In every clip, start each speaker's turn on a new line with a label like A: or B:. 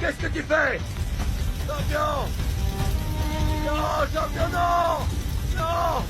A: Qu'est-ce que tu fais? Champion! Non, champion, non! Non!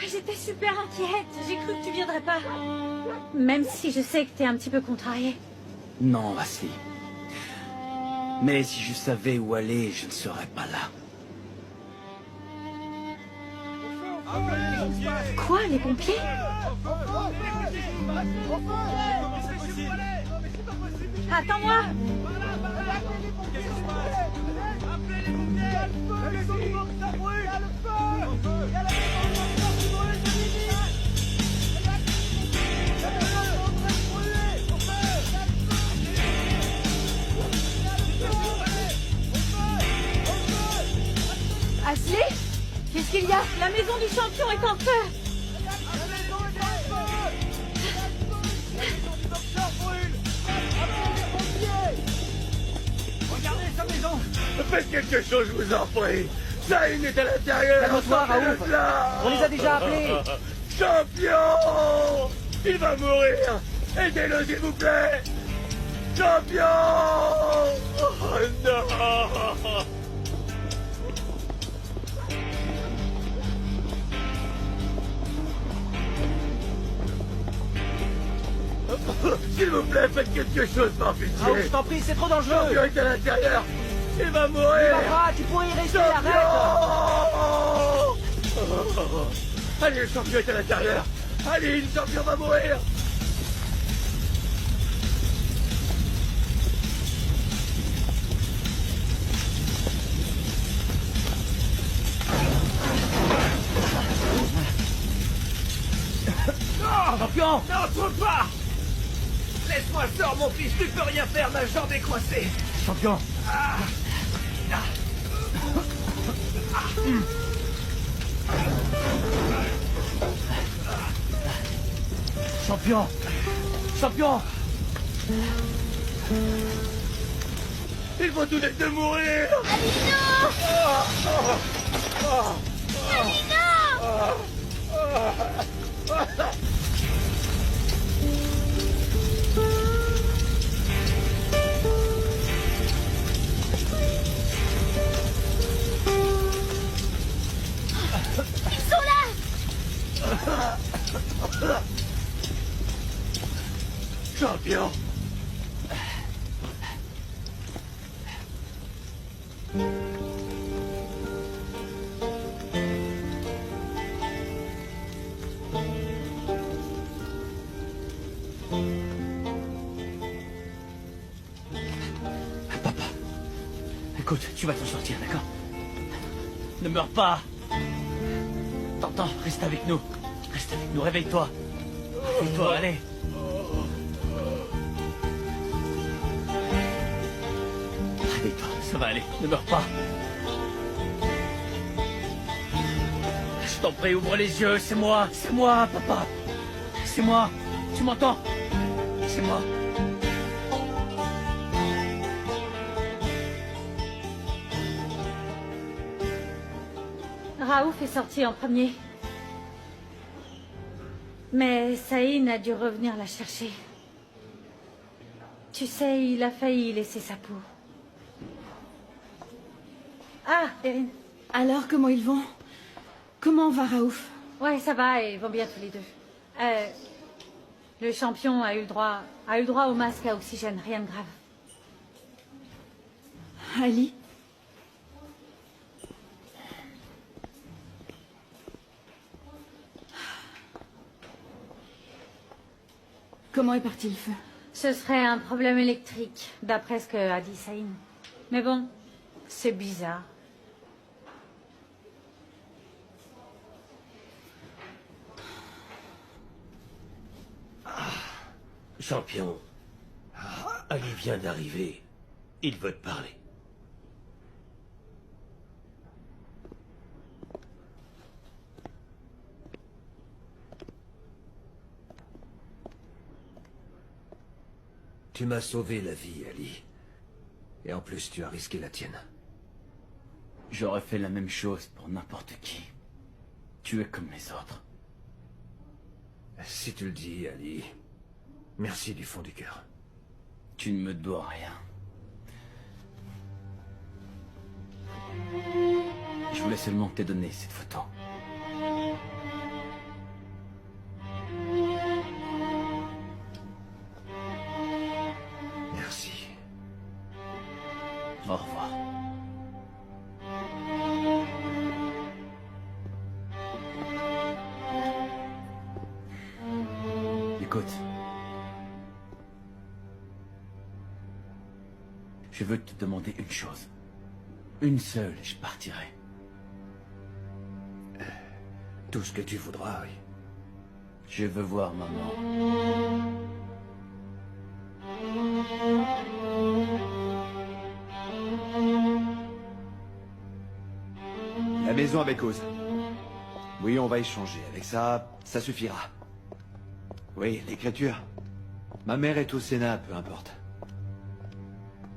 B: J'étais super inquiète. J'ai cru que tu viendrais pas. Même si je sais que t'es un petit peu contrariée.
C: Non, Ashley. Mais si je savais où aller, je ne serais pas là.
B: Quoi, les pompiers? Attends-moi! Ashley? Qu'est-ce qu'il y a? La maison du champion est en feu!
A: Regardez sa maison! Faites quelque chose, je vous en prie! Zayn est à l'intérieur!
C: Calme-toi, Raouf! On les a déjà appelés!
A: Champion! Il va mourir! Aidez-le, s'il vous plaît! Champion! Oh non! S'il vous plaît, faites quelque chose, par pitié!
C: Raouf, je t'en prie, c'est trop dangereux!
A: Champion est à l'intérieur! Il va mourir!
C: Tu pourrais y rester,
A: Champion!
C: arrête!
A: Allez, le champion est à l'intérieur! Allez, le champion va mourir!
C: Champion!
A: Non, trouve pas! Laisse-moi sort, mon fils, tu peux rien faire, ma jambe est coincée!
C: Champion! Champion! Champion!
A: Ils vont tous les deux mourir!
B: Ils sont là!
A: Champion!
C: Papa, écoute, tu vas t'en sortir, d'accord? Ne meurs pas! T'entends? Reste avec nous. Reste avec nous, réveille-toi. Réveille-toi, allez. Réveille-toi, ça va aller, ne meurs pas. Je t'en prie, ouvre les yeux, c'est moi, papa. C'est moi, tu m'entends? C'est moi.
B: Raouf est sorti en premier. Mais Zayn a dû revenir la chercher. Tu sais, il a failli laisser sa peau. Ah, Erin.
D: Alors, comment ils vont? Comment va Raouf?
B: Ouais, ça va, ils vont bien tous les deux. Le champion a eu le droit au masque à oxygène, rien de grave.
D: Ali? Comment est parti le feu?
B: Ce serait un problème électrique, d'après ce que a dit Saïn. Mais bon, c'est bizarre.
A: Champion, Ali vient d'arriver. Il veut te parler. Tu m'as sauvé la vie, Ali. Et en plus, tu as risqué la tienne.
C: J'aurais fait la même chose pour n'importe qui. Tu es comme les autres.
A: Si tu le dis, Ali, merci du fond du cœur.
C: Tu ne me dois rien. Je voulais seulement te donner cette photo.
A: Merci.
C: Au revoir. Écoute. Je veux te demander une chose. Une seule et je partirai.
A: Tout ce que tu voudras, oui.
C: Je veux voir maman.
E: La maison avec Oz. Oui, on va échanger. Avec ça, ça suffira. Oui, l'écriture. Ma mère est au Sénat, peu importe.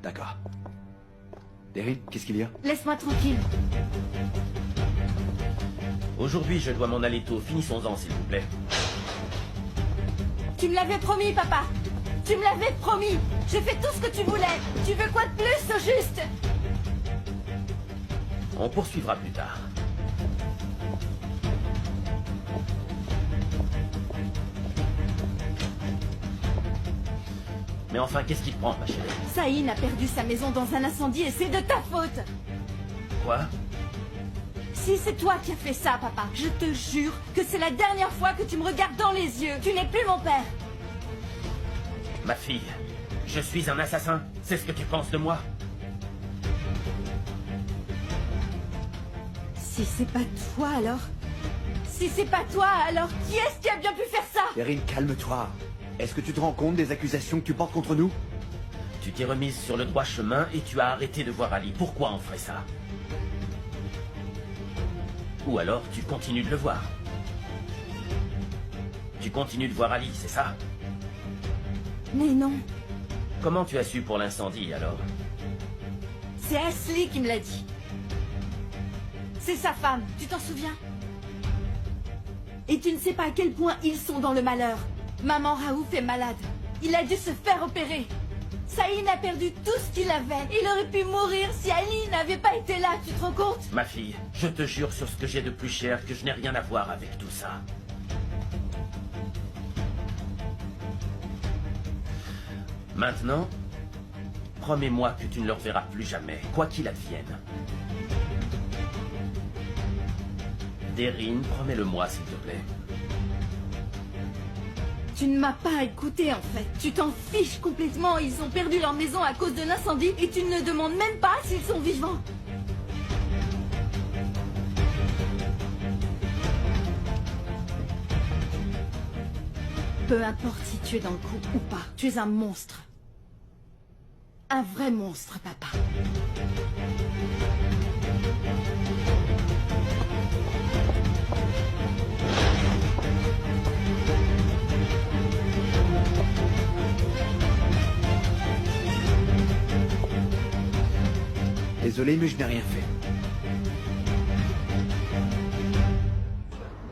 E: D'accord. Derry, qu'est-ce qu'il y a?
D: Laisse-moi tranquille.
A: Aujourd'hui, je dois m'en aller tôt. Finissons-en, s'il vous plaît.
D: Tu me l'avais promis, papa. Tu me l'avais promis. J'ai fait tout ce que tu voulais. Tu veux quoi de plus, au juste?
A: On poursuivra plus tard. Mais enfin, qu'est-ce qui te prend, ma chérie?
D: Saïn a perdu sa maison dans un incendie et c'est de ta faute.
A: Quoi?
D: Si c'est toi qui as fait ça, papa, je te jure que c'est la dernière fois que tu me regardes dans les yeux. Tu n'es plus mon père.
A: Ma fille, je suis un assassin. C'est ce que tu penses de moi?
D: Si c'est pas toi, alors? Si c'est pas toi, alors qui est-ce qui a bien pu faire ça?
E: Erin, calme-toi. Est-ce que tu te rends compte des accusations que tu portes contre nous?
A: Tu t'es remise sur le droit chemin et tu as arrêté de voir Ali. Pourquoi on ferait ça? Ou alors tu continues de le voir. Tu continues de voir Ali, c'est ça?
D: Mais non,
A: Comment tu as su pour l'incendie, alors?
D: c'est Ashley qui me l'a dit. C'est sa femme, tu t'en souviens? Et tu ne sais pas à quel point ils sont dans le malheur. Maman Raouf est malade. Il a dû se faire opérer. Saïn a perdu tout ce qu'il avait. Il aurait pu mourir si Ali n'avait pas été là, tu te rends compte?
A: Ma fille, je te jure sur ce que j'ai de plus cher que je n'ai rien à voir avec tout ça. Maintenant, promets-moi que tu ne le reverras plus jamais, quoi qu'il advienne. Deryn, promets-le-moi, s'il te plaît.
D: Tu ne m'as pas écouté en fait. Tu t'en fiches complètement. Ils ont perdu leur maison à cause de l'incendie et tu ne demandes même pas s'ils sont vivants. Peu importe si tu es dans le coup ou pas, tu es un monstre. Un vrai monstre, papa.
E: Désolé, mais je n'ai rien fait.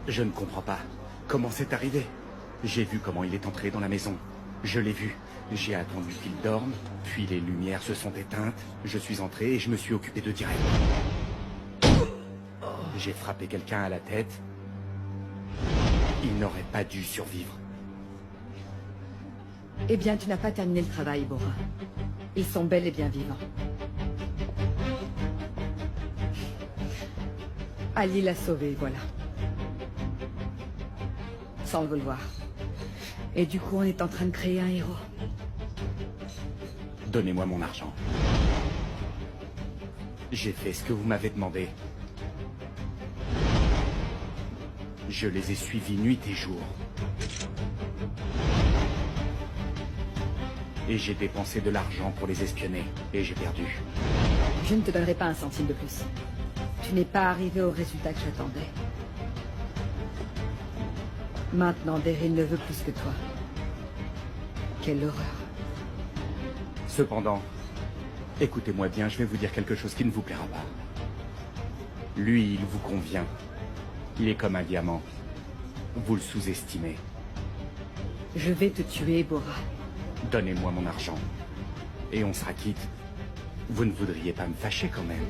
E: Je ne comprends pas. Comment c'est arrivé? J'ai vu comment il est entré dans la maison. Je l'ai vu. J'ai attendu qu'il dorme, puis les lumières se sont éteintes. Je suis entré et je me suis occupé de direct. J'ai frappé quelqu'un à la tête. Il n'aurait pas dû survivre.
F: Eh bien, tu n'as pas terminé le travail, Bora. Ils sont bel et bien vivants. Ali l'a sauvé, voilà. Sans le vouloir. Et du coup, on est en train de créer un héros.
E: Donnez-moi mon argent. J'ai fait ce que vous m'avez demandé. Je les ai suivis nuit et jour. Et j'ai dépensé de l'argent pour les espionner. Et j'ai perdu.
F: Je ne te donnerai pas un centime de plus. Tu n'es pas arrivé au résultat que j'attendais. Maintenant, Daryl ne veut plus que toi. Quelle horreur.
E: Cependant, écoutez-moi bien, je vais vous dire quelque chose qui ne vous plaira pas. Lui, il vous convient. Il est comme un diamant. Vous le sous-estimez.
F: Je vais te tuer, Bora.
E: Donnez-moi mon argent. Et on sera quitte. Vous ne voudriez pas me fâcher quand même.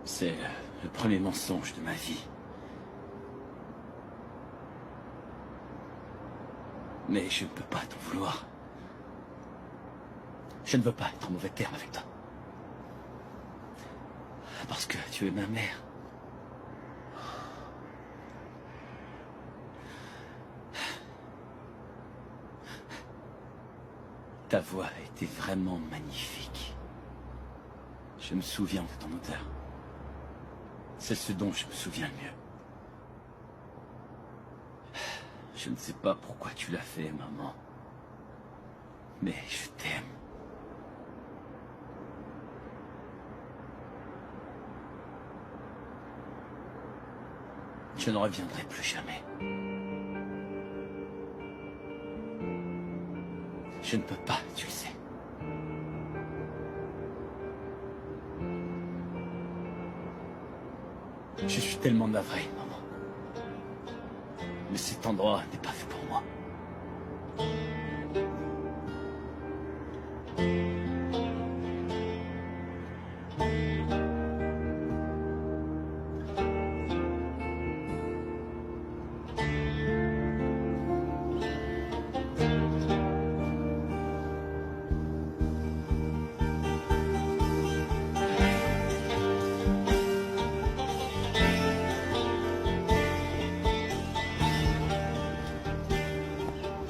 C: C'est le premier mensonge de ma vie. Mais je ne peux pas t'en vouloir. Je ne veux pas être en mauvais terme avec toi. Parce que tu es ma mère. Ta voix était vraiment magnifique. Je me souviens de ton odeur. C'est ce dont je me souviens le mieux. Je ne sais pas pourquoi tu l'as fait, maman. Mais je t'aime. Je ne reviendrai plus jamais. Je ne peux pas, tu le sais. Je suis tellement navré, maman. Mais cet endroit n'est pas fait pour moi.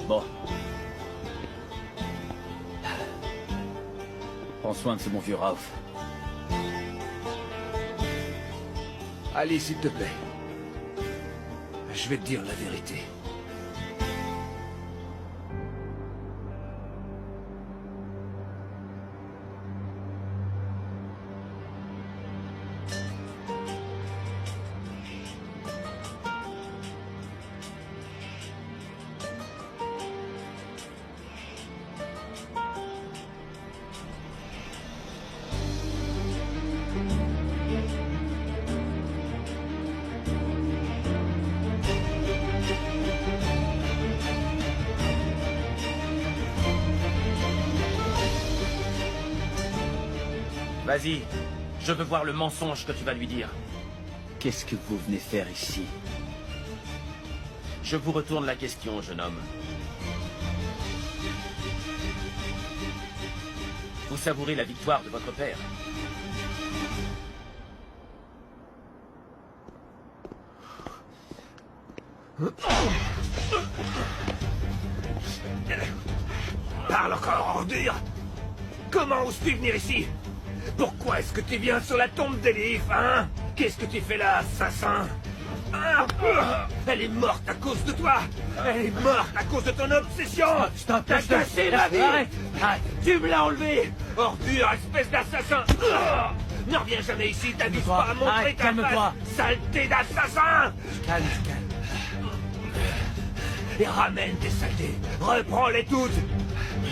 C: Bon. Prends soin de ce bon vieux Raouf.
G: Ali, s'il te plaît. Je vais te dire la vérité.
A: Vas-y, je veux voir le mensonge que tu vas lui dire.
C: Qu'est-ce que vous venez faire ici?
A: Je vous retourne la question, jeune homme. Vous savourez la victoire de votre père.
G: Parle encore, ordure! Comment oses-tu venir ici? Pourquoi est-ce que tu viens sur la tombe d'Elif, hein? Qu'est-ce que tu fais là, assassin? Elle est morte à cause de toi! Elle est morte à cause de ton obsession!
C: Stop,
G: T'as
C: stop,
G: cassé ma vie!
C: arrête.
G: Tu me l'as enlevé! Ordure, espèce d'assassin! Ne reviens jamais ici, t'abuses
C: Calme-toi.
G: pas à montrer
C: Arrête,
G: ta
C: calme-toi.
G: face! Saleté d'assassin!
C: Calme.
G: Et ramène tes saletés! Reprends-les toutes!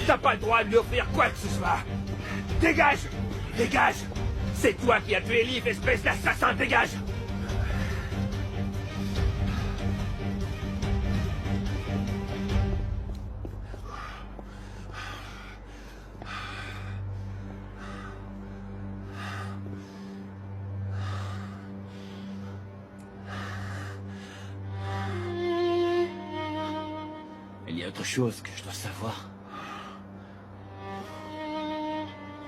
G: T'as pas le droit de lui offrir quoi que ce soit! Dégage! Dégage! C'est toi qui as tué Elif, espèce d'assassin! Dégage!
C: a autre chose que je dois savoir.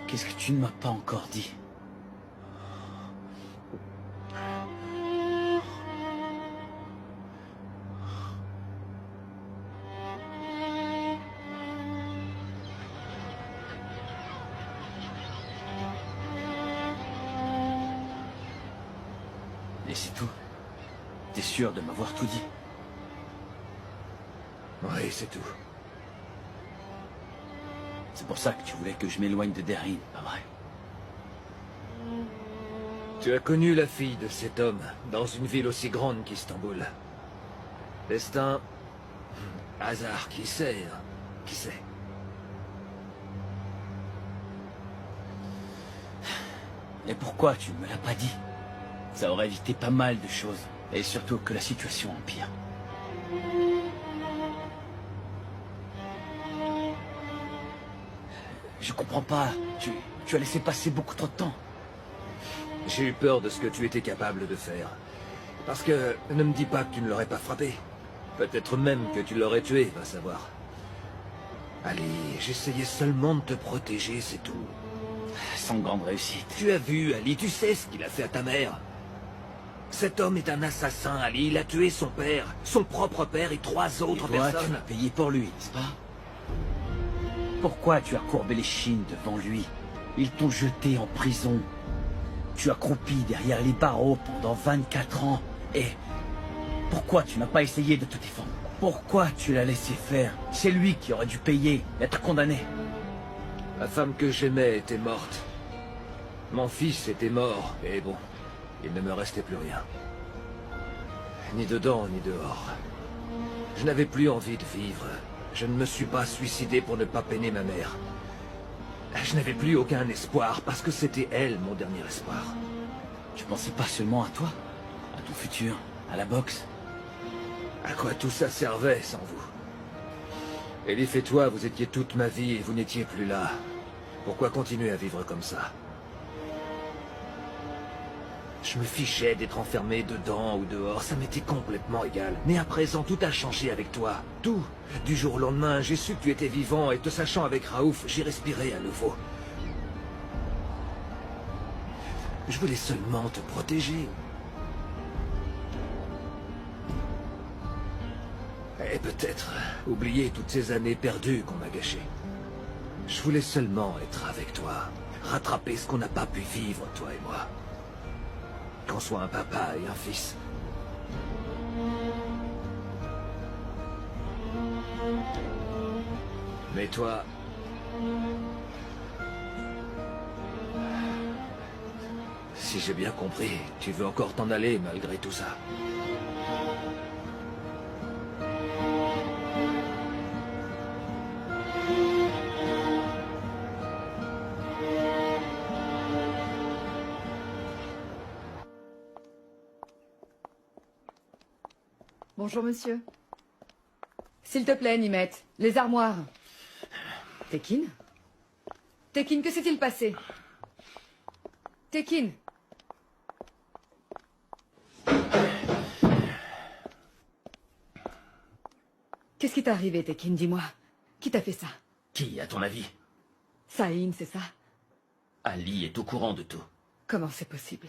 C: Qu'est-ce que tu ne m'as pas encore dit? Et c'est tout? T'es sûr de m'avoir tout dit?
G: Oui, c'est tout.
C: C'est pour ça que tu voulais que je m'éloigne de Derryn, pas vrai?
G: Tu as connu la fille de cet homme dans une ville aussi grande qu'Istanbul. Destin... Hasard, qui sait, hein? Qui sait?
C: Et pourquoi tu ne me l'as pas dit? Ça aurait évité pas mal de choses. Et surtout que la situation empire. Je comprends pas. Tu as laissé passer beaucoup trop de temps.
G: J'ai eu peur de ce que tu étais capable de faire. Parce que, ne me dis pas que tu ne l'aurais pas frappé. Peut-être même que tu l'aurais tué, va savoir. Allez, j'essayais seulement de te protéger, c'est tout.
C: Sans grande réussite.
G: Tu as vu, Ali, tu sais ce qu'il a fait à ta mère. Cet homme est un assassin, Ali. Il a tué son père, son propre père et 3 autres
C: Et toi,
G: personnes.
C: tu m'as payé pour lui, n'est-ce pas? Pourquoi tu as courbé les chines devant lui? Ils t'ont jeté en prison. Tu as croupi derrière les barreaux pendant 24 ans. Et pourquoi tu n'as pas essayé de te défendre? Pourquoi tu l'as laissé faire? C'est lui qui aurait dû payer, être condamné.
G: La femme que j'aimais était morte. Mon fils était mort, et bon, il ne me restait plus rien. Ni dedans, ni dehors. Je n'avais plus envie de vivre. Je ne me suis pas suicidé pour ne pas peiner ma mère. Je n'avais plus aucun espoir, parce que c'était elle, mon dernier espoir.
C: Tu pensais pas seulement à toi, à ton futur, à la boxe.
G: À quoi tout ça servait sans vous? Elif et toi, vous étiez toute ma vie et vous n'étiez plus là. Pourquoi continuer à vivre comme ça? Je me fichais d'être enfermé dedans ou dehors, ça m'était complètement égal. Mais à présent, tout a changé avec toi. Tout. Du jour au lendemain, j'ai su que tu étais vivant et te sachant avec Raouf, j'ai respiré à nouveau. Je voulais seulement te protéger. Et peut-être oublier toutes ces années perdues qu'on m'a gâchées. Je voulais seulement être avec toi. Rattraper ce qu'on n'a pas pu vivre, toi et moi. Qu'on soit un papa et un fils. Mais toi... Si j'ai bien compris, tu veux encore t'en aller malgré tout ça.
F: Bonjour, monsieur. S'il te plaît, Nimet, les armoires. Tekin? Tekin, que s'est-il passé? Tekin? Qu'est-ce qui t'est arrivé, Tekin? Dis-moi. Qui t'a fait ça?
A: Qui, à ton avis?
F: Saïn, c'est ça?
A: Ali est au courant de tout.
F: Comment c'est possible?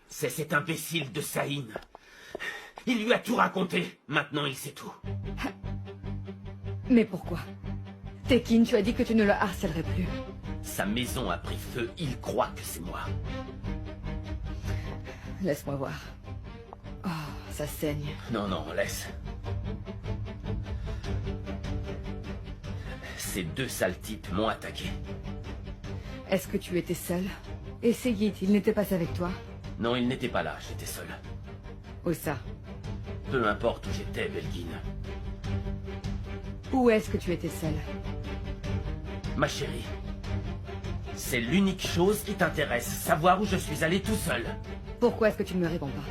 A: C'est cet imbécile de Saïn. Il lui a tout raconté. Maintenant, il sait tout.
F: Mais pourquoi? Tekin, tu as dit que tu ne le harcèlerais plus.
A: Sa maison a pris feu. Il croit que c'est moi.
F: Laisse-moi voir. Oh, ça saigne.
A: Non, non, laisse. Ces 2 sales types m'ont attaqué.
F: Est-ce que tu étais seul? Et Seguit, il n'était pas avec toi?
A: Non, il n'était pas là. J'étais seul.
F: Où ça?
A: Peu importe où j'étais, Belgin.
F: Où est-ce que tu étais seul?
A: Ma chérie, c'est l'unique chose qui t'intéresse, savoir où je suis allé tout seul.
F: Pourquoi est-ce que tu ne me réponds pas?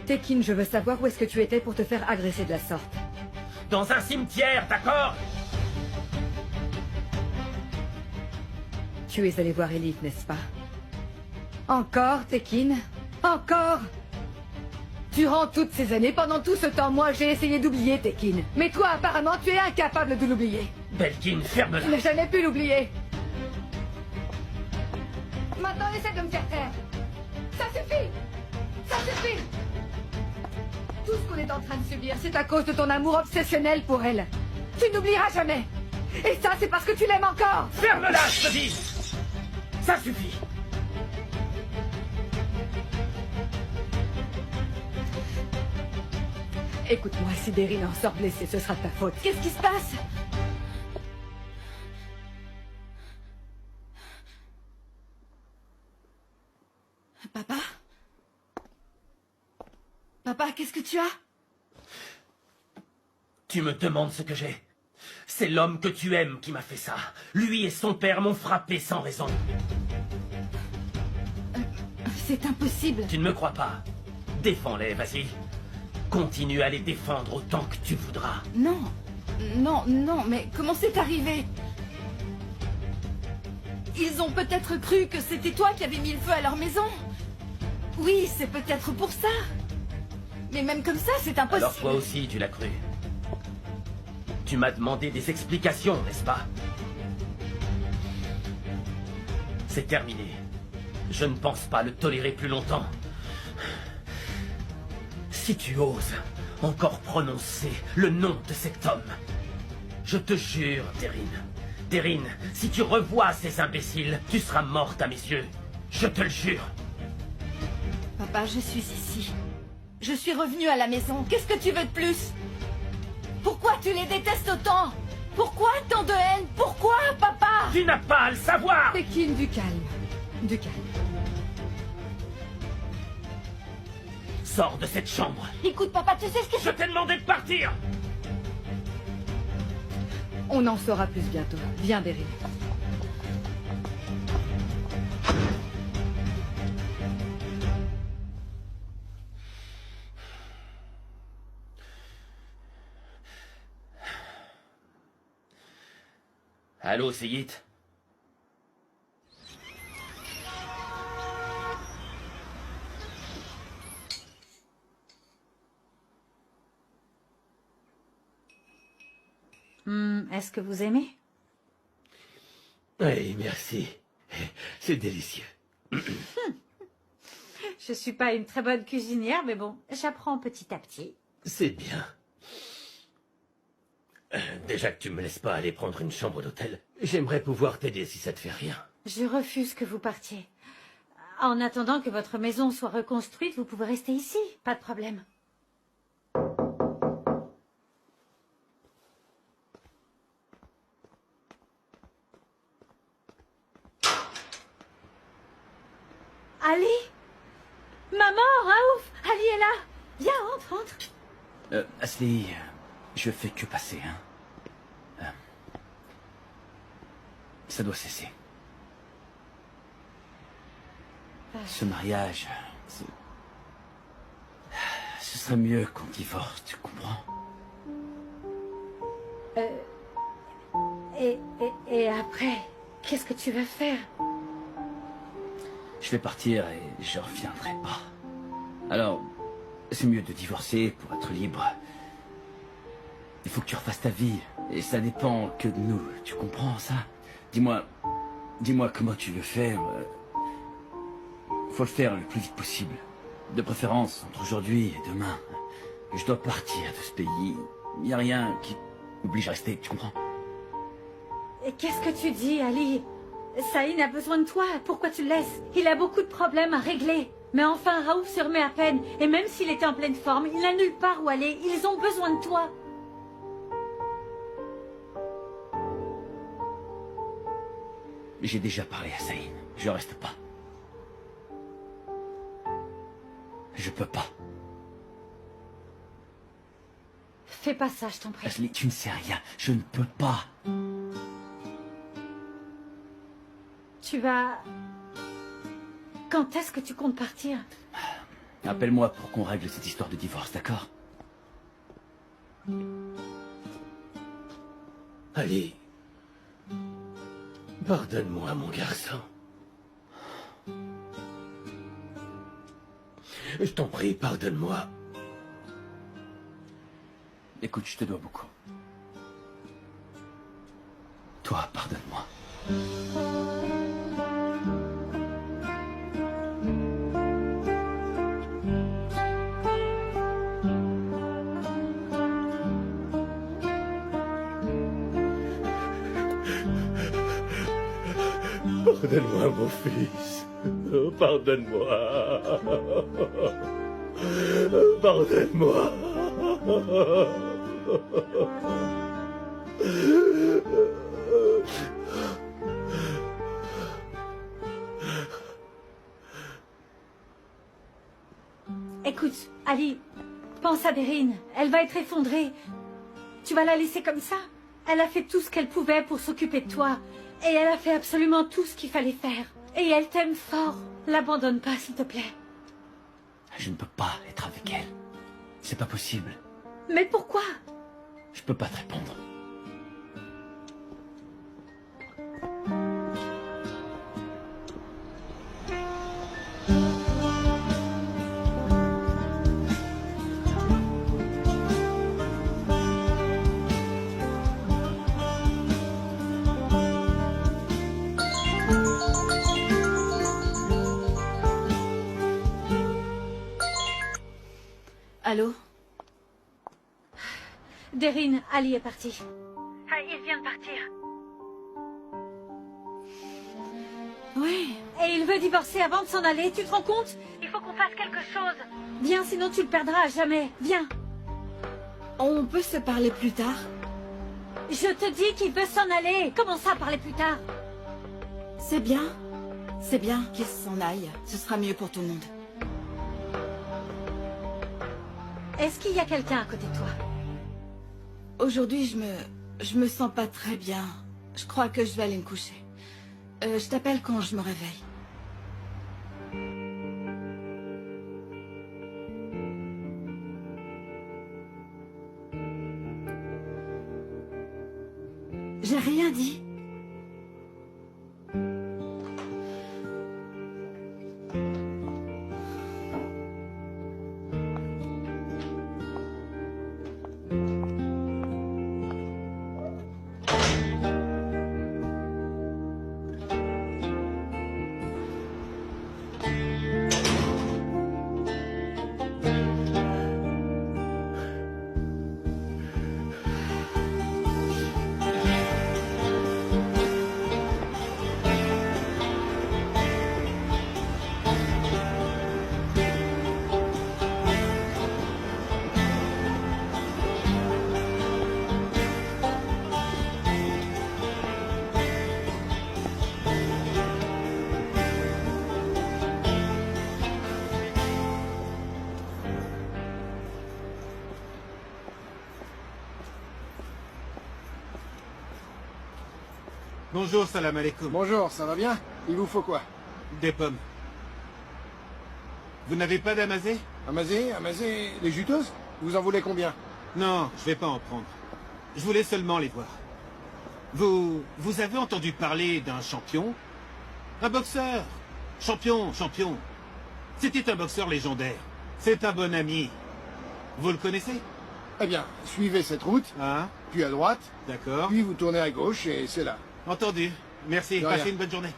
F: Tekin, je veux savoir où est-ce que tu étais pour te faire agresser de la sorte.
A: Dans un cimetière, d'accord?
F: Tu es allé voir Elif, n'est-ce pas? Encore, Tekin? Encore? Durant toutes ces années, pendant tout ce temps, moi, j'ai essayé d'oublier Tekin. Mais toi, apparemment, tu es incapable de l'oublier.
A: Belkin, ferme-la.
F: Tu n'as jamais pu l'oublier. Maintenant, essaie de me faire taire. Ça suffit. Ça suffit. Tout ce qu'on est en train de subir, c'est à cause de ton amour obsessionnel pour elle. Tu n'oublieras jamais. Et ça, c'est parce que tu l'aimes encore.
A: Ferme-la, je te dis. Ça suffit.
F: Écoute-moi, si Deryn en sort blessé, ce sera de ta faute.
D: Qu'est-ce qui se passe? Papa? Papa, qu'est-ce que tu as?
A: Tu me demandes ce que j'ai. C'est l'homme que tu aimes qui m'a fait ça. Lui et son père m'ont frappé sans raison.
D: C'est impossible.
A: Tu ne me crois pas? Défends-les, vas-y. Continue à les défendre autant que tu voudras.
D: Non. Non, non, mais comment c'est arrivé? Ils ont peut-être cru que c'était toi qui avais mis le feu à leur maison. Oui, c'est peut-être pour ça. Mais même comme ça, c'est impossible.
A: Alors toi aussi, tu l'as cru. Tu m'as demandé des explications, n'est-ce pas? C'est terminé. Je ne pense pas le tolérer plus longtemps. Si tu oses encore prononcer le nom de cet homme, je te jure, Deryn, si tu revois ces imbéciles, tu seras morte à mes yeux. Je te le jure.
D: Papa, je suis ici. Je suis revenue à la maison. Qu'est-ce que tu veux de plus? Pourquoi tu les détestes autant? Pourquoi tant de haine? Pourquoi, papa?
A: Tu n'as pas à le savoir!
F: Tekin, du calme. Du calme.
A: Sors de cette chambre.
D: Écoute, papa, tu sais ce que
A: Je t'ai demandé de partir!
F: On en saura plus bientôt. Viens, Deryn.
A: Allô, Seyit?
B: Est-ce que vous aimez?
G: Oui, merci. C'est délicieux.
B: Je suis pas une très bonne cuisinière, mais bon, j'apprends petit à petit.
G: C'est bien. Déjà que tu me laisses pas aller prendre une chambre d'hôtel, j'aimerais pouvoir t'aider si ça te fait rien.
B: Je refuse que vous partiez. En attendant que votre maison soit reconstruite, vous pouvez rester ici, pas de problème. Ali? Maman, Raouf, Ali est là. Viens, entre.
C: Ashley, je fais que passer, hein. Ça doit cesser. Ce mariage, ce serait mieux qu'on divorce, tu comprends?
B: Et après, qu'est-ce que tu vas faire?
C: Je vais partir et je reviendrai pas. Alors, c'est mieux de divorcer pour être libre. Il faut que tu refasses ta vie, et ça dépend que de nous, tu comprends ça? Dis-moi comment tu veux faire. Faut le faire le plus vite possible. De préférence entre aujourd'hui et demain. Je dois partir de ce pays. Il n'y a rien qui m'oblige à rester, tu comprends?
B: Et qu'est-ce que tu dis, Ali? Saïn a besoin de toi, pourquoi tu le laisses? Il a beaucoup de problèmes à régler. Mais enfin, Raouf se remet à peine. Et même s'il était en pleine forme, il n'a nulle part où aller. Ils ont besoin de toi.
C: J'ai déjà parlé à Saïn. Je reste pas. Je peux pas.
B: Fais pas ça, je t'en prie.
C: Ashley, tu ne sais rien. Je ne peux pas.
B: Tu vas... Quand est-ce que tu comptes partir?
C: Appelle-moi pour qu'on règle cette histoire de divorce, d'accord?
G: Ali, pardonne-moi, mon garçon. Je t'en prie, pardonne-moi.
C: Écoute, je te dois beaucoup. Toi, pardonne-moi.
G: Pardonne-moi, mon fils. Oh, pardonne-moi. Pardonne-moi.
B: Écoute, Ali, pense à Derine. Elle va être effondrée. Tu vas la laisser comme ça? Elle a fait tout ce qu'elle pouvait pour s'occuper de toi. Et elle a fait absolument tout ce qu'il fallait faire. Et elle t'aime fort. L'abandonne pas, s'il te plaît.
C: Je ne peux pas être avec elle. C'est pas possible.
B: Mais pourquoi?
C: Je peux pas te répondre.
D: Allô?
B: Derine, Ali est parti. Il vient de partir.
D: Oui.
B: Et il veut divorcer avant de s'en aller, tu te rends compte? Il faut qu'on fasse quelque chose. Viens, sinon tu le perdras à jamais. Viens.
D: On peut se parler plus tard?
B: Je te dis qu'il veut s'en aller. Comment ça, parler plus tard?
D: C'est bien. C'est bien qu'il s'en aille. Ce sera mieux pour tout le monde.
B: Est-ce qu'il y a quelqu'un à côté de toi?
D: Aujourd'hui, je me sens pas très bien. Je crois que je vais aller me coucher. Je t'appelle quand je me réveille. J'ai rien dit.
H: Bonjour, salam alaikum.
I: Bonjour, ça va bien? Il vous faut quoi?
H: Des pommes. Vous n'avez pas d'amazé?
I: Amazé, les juteuses? Vous en voulez combien?
H: Non, je vais pas en prendre. Je voulais seulement les voir. Vous avez entendu parler d'un champion? Un boxeur. Champion. C'était un boxeur légendaire. C'est un bon ami. Vous le connaissez?
I: Eh bien, suivez cette route,
H: Hein?
I: puis à droite,
H: D'accord.
I: puis vous tournez à gauche et c'est là.
H: Entendu. Merci.
I: De rien.
H: Passez une bonne journée.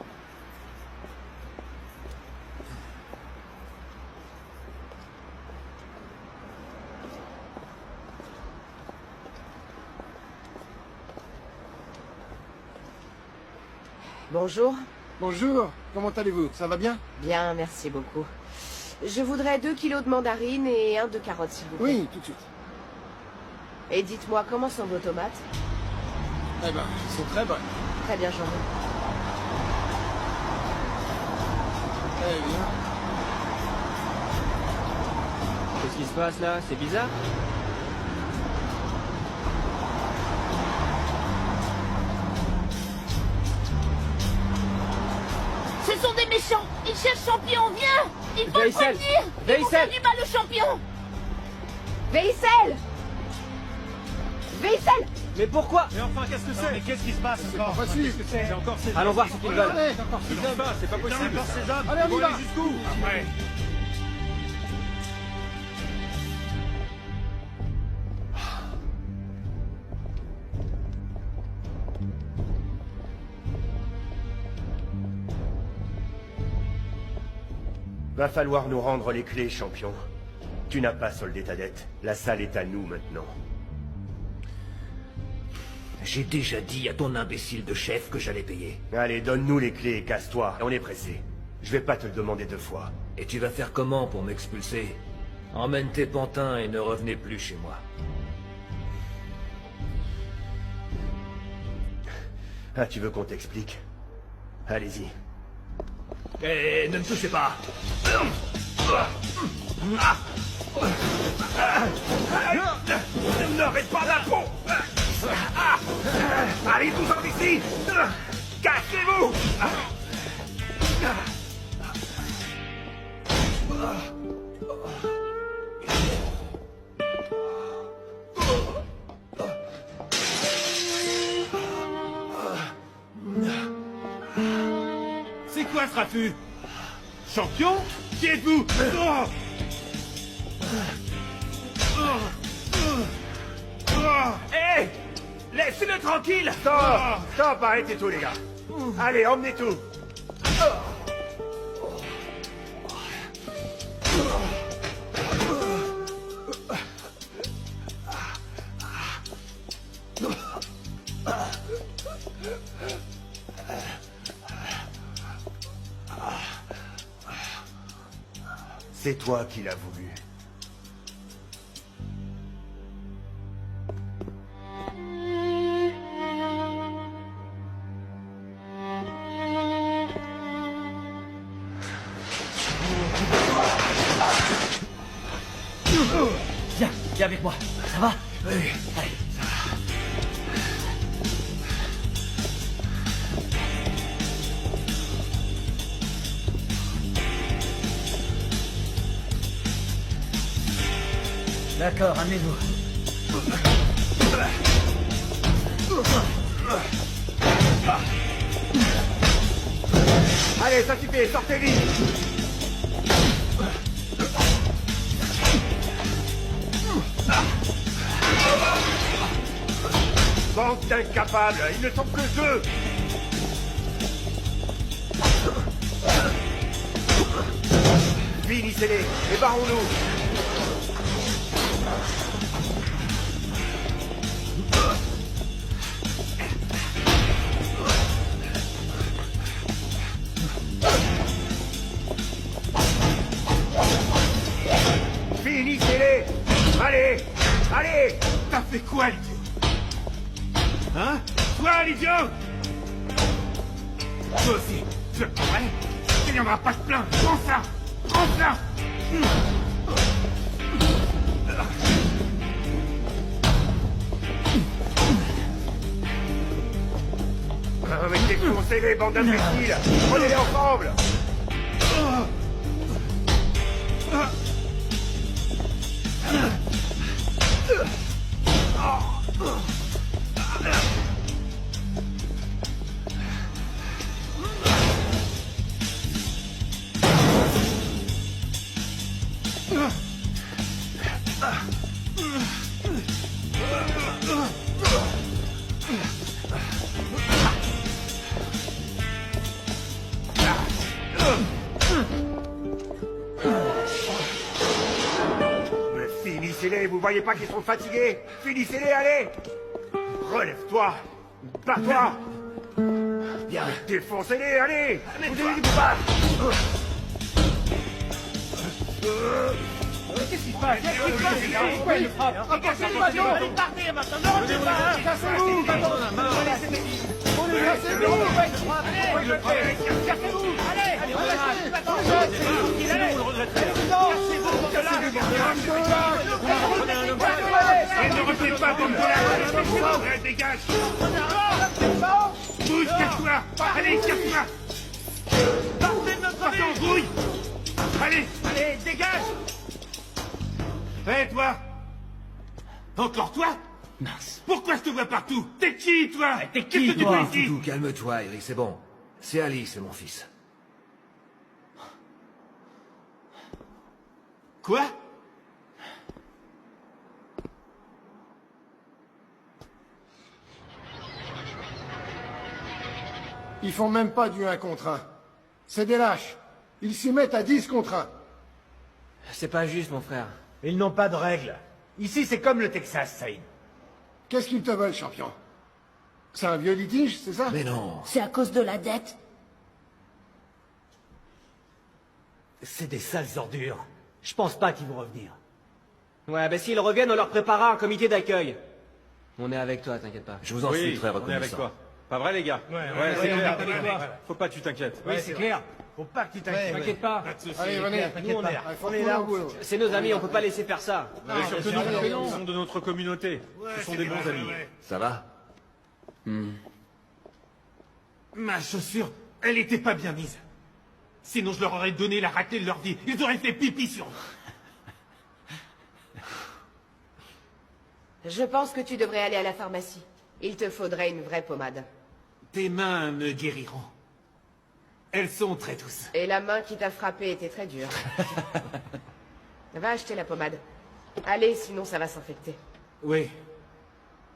J: Bonjour.
I: Bonjour, comment allez-vous? Ça va bien?
J: Bien, merci beaucoup. Je voudrais 2 kilos de mandarines et 1 de carottes, s'il vous plaît.
I: Oui, tout de suite.
J: Et dites-moi, comment sont vos tomates?
I: Eh ben, c'est très bon.
J: Très bien, j'en veux.
I: Eh bien,
K: Qu'est-ce qui se passe là? C'est bizarre?
D: Ce sont des méchants. Ils cherchent champion. Viens. Il faut le
K: Veysel.
D: prévenir. Ils vont faire du mal au champion.
J: Veysel! Veysel!
K: Mais pourquoi?
H: Mais enfin, qu'est-ce que c'est? Mais qu'est-ce qui se passe
I: c'est pas facile.
H: C'est encore ces
K: Allons voir ce qu'ils veulent.
I: Allez,
H: C'est pas possible. Encore ces hommes.
I: Allez, on y
H: Ils vont
I: va.
H: aller jusqu'où? Après.
G: Va falloir nous rendre les clés, champion. Tu n'as pas soldé ta dette. La salle est à nous maintenant.
A: J'ai déjà dit à ton imbécile de chef que j'allais payer.
G: Allez, donne-nous les clés et casse-toi. On est pressé. Je vais pas te le demander 2 fois.
A: Et tu vas faire comment pour m'expulser? Emmène tes pantins et ne revenez plus chez moi.
G: Ah, tu veux qu'on t'explique? Allez-y.
A: Et ne me touchez pas!
G: Ne m'arrête pas la peau! Allez, tous en ici! Cassez-vous!
H: C'est quoi ce raffut? Champion? Qui êtes-vous?
G: Hé! Laissez-le tranquille! Stop! Stop! Arrêtez tout, les gars! Allez, emmenez tout! C'est toi qui l'as voulu.
C: Viens avec moi. Ça va?
A: Oui.
C: Allez. D'accord, amenez-vous.
G: Allez, ça suffit, sortez vite! Bande d'incapables, ils ne sont que 2! Finissez-les, et barrons-nous! Finissez-les! Allez! Allez!
H: T'as fait quoi, l'idiot? Hein? Toi, l'idiot? Toi aussi, tu le prendrais? Il n'y en aura pas de plein! Prends ça! Prends ça!
G: Ah, mais défoncez-les, bande d'imbéciles! Prenez-les ensemble! Mais finissez-les, vous voyez pas qu'ils sont fatigués? Finissez-les, allez! Relève-toi! Bats-toi!
A: Bien.
G: Défoncez-les, allez! Vous avez du pas!
C: Qu'est-ce qui se passe? Qu'est-ce qui se passe? Pourquoi il le frappe? Allez, partez maintenant! Ne revenez pas! Cassez-vous! Cassez-vous! Allez!
H: Ne revenez pas, bande de la... Dégage! Bouge, casse-toi! Allez, casse-toi!
C: Partez de notre
H: Partez en
C: vie!
H: grouille! Allez!
C: Allez, dégage!
H: Hé, toi! Encore toi?
C: Mince.
H: Pourquoi je te vois partout? T'es qui, toi?
C: T'es qui,
H: Qu'est-ce que tu
C: toi?
H: fais ici?
A: Tout, calme-toi, Eric, c'est bon. C'est Alice, mon fils.
H: Quoi?
I: Ils font même pas du 1 contre 1. C'est des lâches. Ils s'y mettent à 10 contre 1.
K: C'est pas juste, mon frère.
G: Ils n'ont pas de règles. Ici, c'est comme le Texas, Saïd.
I: Qu'est-ce qu'ils te veulent, champion? C'est un vieux litige, c'est ça?
G: Mais non.
B: C'est à cause de la dette.
G: C'est des sales ordures. Je pense pas qu'ils vont revenir.
K: Ouais, ben s'ils reviennent, on leur préparera un comité d'accueil. On est avec toi, t'inquiète pas.
L: Je vous en suis très reconnaissant.
H: On est avec toi. Pas vrai, les gars? Ouais, c'est clair. Faut pas que tu t'inquiètes.
G: Oui, c'est clair. Faut pas que tu t'inquiètes.
K: T'inquiète pas.
I: Allez, venez.
G: Nous, on est là.
I: On est là.
K: C'est nos amis, on peut pas laisser faire ça.
H: Et surtout nous, ils sont de notre communauté. Ce sont des bons amis.
L: Ça va?
H: Ma chaussure, elle était pas bien mise. Sinon, je leur aurais donné la raclée de leur vie. Ils auraient fait pipi sur moi.
J: Je pense que tu devrais aller à la pharmacie. Il te faudrait une vraie pommade.
H: Tes mains me guériront. Elles sont très douces.
J: Et la main qui t'a frappé était très dure. Va acheter la pommade. Allez, sinon ça va s'infecter.
H: Oui.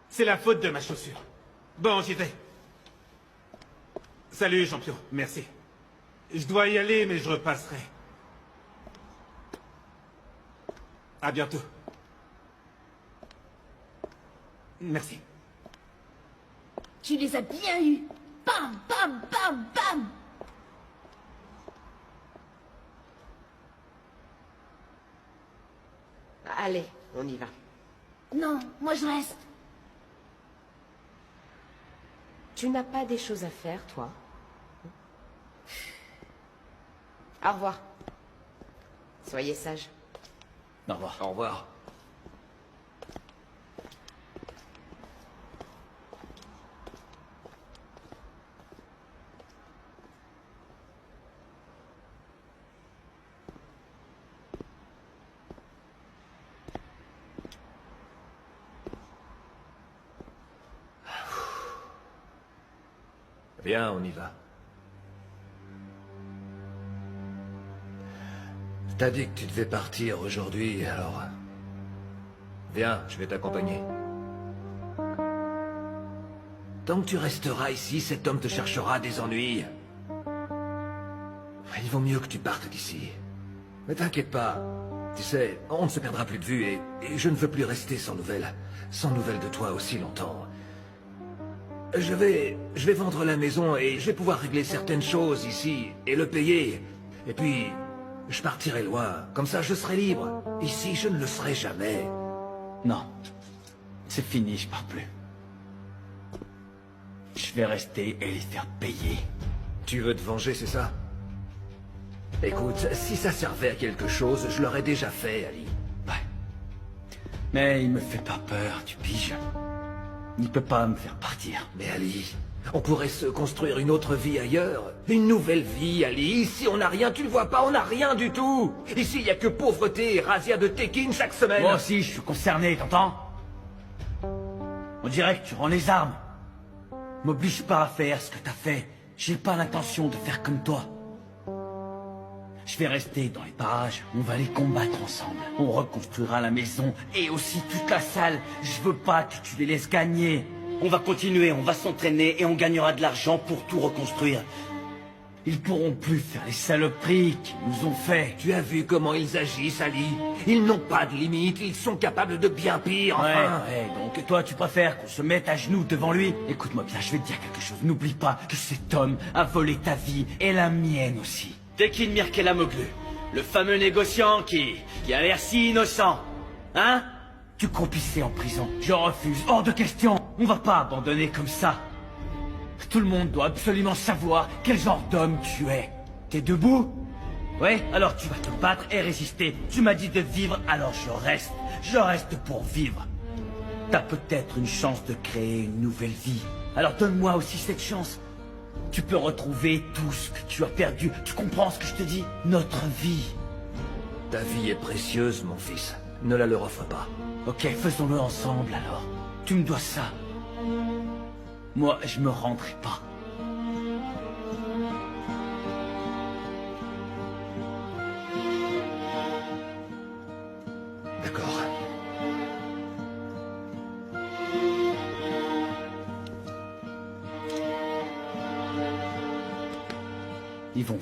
H: C'est la faute de ma chaussure. Bon, j'y vais. Salut, champion. Merci. Je dois y aller, mais je repasserai. À bientôt. Merci.
B: Tu les as bien eus. Bam, bam, bam, bam.
J: Allez, on y va.
B: Non, moi je reste.
J: Tu n'as pas des choses à faire, toi? Au revoir. Soyez sages.
C: Au revoir.
L: Au revoir. Viens, on y va. T'as dit que tu devais partir aujourd'hui, alors... Viens, je vais t'accompagner. Tant que tu resteras ici, cet homme te cherchera des ennuis. Il vaut mieux que tu partes d'ici. Mais t'inquiète pas. Tu sais, on ne se perdra plus de vue et je ne veux plus rester sans nouvelles. Sans nouvelles de toi aussi longtemps. Je vais vendre la maison et je vais pouvoir régler certaines choses ici et le payer. Et puis, je partirai loin. Comme ça, je serai libre. Ici, je ne le serai jamais.
C: Non. C'est fini, je pars plus. Je vais rester et les faire payer.
L: Tu veux te venger, c'est ça? Écoute, si ça servait à quelque chose, je l'aurais déjà fait, Ali.
C: Ouais. Mais il me fait pas peur, tu piges. Il peut pas me faire partir.
L: Mais Ali, on pourrait se construire une autre vie ailleurs. Une nouvelle vie, Ali. Ici, on n'a rien, tu le vois pas, on n'a rien du tout. Ici, il y a que pauvreté et razzia de Tekin chaque semaine.
C: Moi aussi, je suis concerné, t'entends? On dirait que tu rends les armes. M'oblige pas à faire ce que t'as fait. J'ai pas l'intention de faire comme toi. Je vais rester dans les parages, on va les combattre ensemble. On reconstruira la maison et aussi toute la salle. Je veux pas que tu les laisses gagner. On va continuer, on va s'entraîner et on gagnera de l'argent pour tout reconstruire. Ils pourront plus faire les saloperies qu'ils nous ont fait.
L: Tu as vu comment ils agissent, Ali? Ils n'ont pas de limite, ils sont capables de bien pire, enfin.
C: Ouais, donc toi tu préfères qu'on se mette à genoux devant lui? Écoute-moi bien, je vais te dire quelque chose. N'oublie pas que cet homme a volé ta vie et la mienne aussi. Tekin Mirkelamoglu, le fameux négociant qui a l'air si innocent. Hein? Tu croupissais en prison. Je refuse, hors de question. On va pas abandonner comme ça. Tout le monde doit absolument savoir quel genre d'homme tu es. T'es debout? Ouais, alors tu vas te battre et résister. Tu m'as dit de vivre, alors je reste. Je reste pour vivre. T'as peut-être une chance de créer une nouvelle vie. Alors donne-moi aussi cette chance. Tu peux retrouver tout ce que tu as perdu. Tu comprends ce que je te dis? Notre vie.
L: Ta vie est précieuse, mon fils. Ne la leur offre pas.
C: Ok, faisons-le ensemble alors. Tu me dois ça. Moi, je me rendrai pas.
L: D'accord.
C: Ils vont voir.